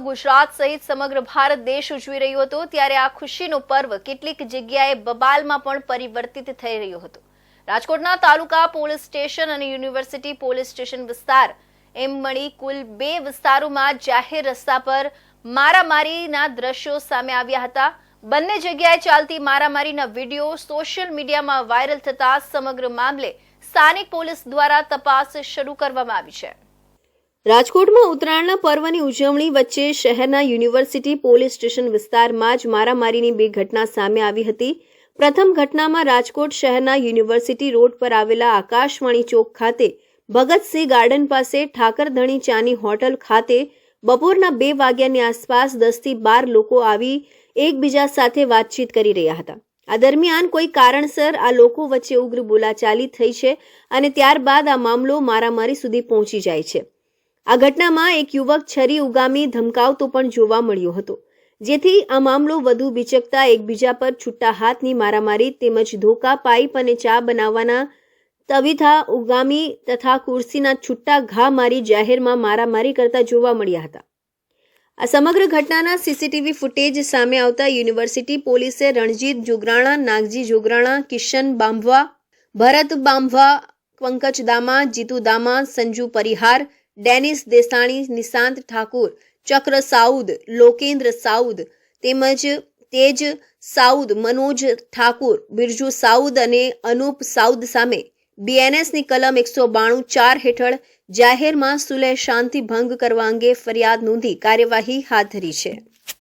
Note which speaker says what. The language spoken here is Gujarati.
Speaker 1: ગુજરાત સહિત સમગ્ર ભારત દેશ ઉજવી રહ્યો હતો, ત્યારે આ ખુશીનો પર્વ કેટલીક જગ્યાએ બબાલમાં પણ પરિવર્તિત થઈ રહ્યો હતો. રાજકોટના તાલુકા પોલીસ સ્ટેશન અને યુનિવર્સિટી પોલીસ સ્ટેશન વિસ્તાર એમ મળી કુલ 2 વિસ્તારોમાં જાહેર રસ્તા પર મારામારીના દ્રશ્યો સામે આવ્યા હતા. બંને જગ્યાએ ચાલતી મારામારીના વિડીયો સોશિયલ મીડિયામાં વાયરલ થતા સમગ્ર મામલે સ્થાનિક પોલીસ દ્વારા તપાસ શરૂ કરવામાં આવી છે. રાજકોટમાં ઉત્તરાયણના પર્વની ઉજવણી વચ્ચે શહેરના યુનિવર્સિટી પોલીસ સ્ટેશન વિસ્તારમાં જ મારામારીની 2 ઘટના સામે આવી હતી. પ્રથમ ઘટનામાં રાજકોટ શહેરના યુનિવર્સિટી રોડ પર આવેલા આકાશવાણી ચોક ખાતે ભગતસિંહ ગાર્ડન પાસે ઠાકરધણી ચાની હોટલ ખાતે બપોરના 2 વાગ્યાની આસપાસ 10 થી 12 લોકો આવી એકબીજા સાથે વાતચીત કરી રહ્યા હતા. આ દરમિયાન કોઈ કારણસર આ લોકો વચ્ચે ઉગ્ર બોલાચાલી થઈ છે અને ત્યારબાદ આ મામલો મારામારી સુધી પહોંચી જાય છે. આ ઘટનામાં એક યુવક છરી ઉગામી ધમકાવતો પણ જોવા મળ્યો હતો, જેથી આ મામલો વધુ બીચકતા એકબીજા પર છૂટા હાથની મારામારી તેમજ ધોકા, પાઇપ અને ચા બનાવવાના તવીથા ઉગામી તથા ખુરશીના છૂટા ઘા મારી જાહેરમાં મારામારી કરતા જોવા મળ્યા હતા. આ સમગ્ર ઘટનાના સીસીટીવી ફૂટેજ સામે આવતા યુનિવર્સિટી પોલીસે રણજીત જોગરાણા, નાગજી જોગરાણા, કિશન બાંભવા, ભરત બાંભવા, પંકજ દામા, જીતુ દામા, સંજુ પરિહાર, ડેનિસ દેસાણી, નિશાંત ઠાકુર, ચક્ર સાઉદ, લોકેન્દ્ર સાઉદ તેમજ તેજ સાઉદ, મનોજ ઠાકુર, બિરજુ સાઉદ અને અનુપ સાઉદ સામે બીએનએસની કલમ 192(4) હેઠળ જાહેરમાં સુલેહ શાંતિ ભંગ કરવા અંગે ફરિયાદ નોંધી કાર્યવાહી હાથ ધરી છે.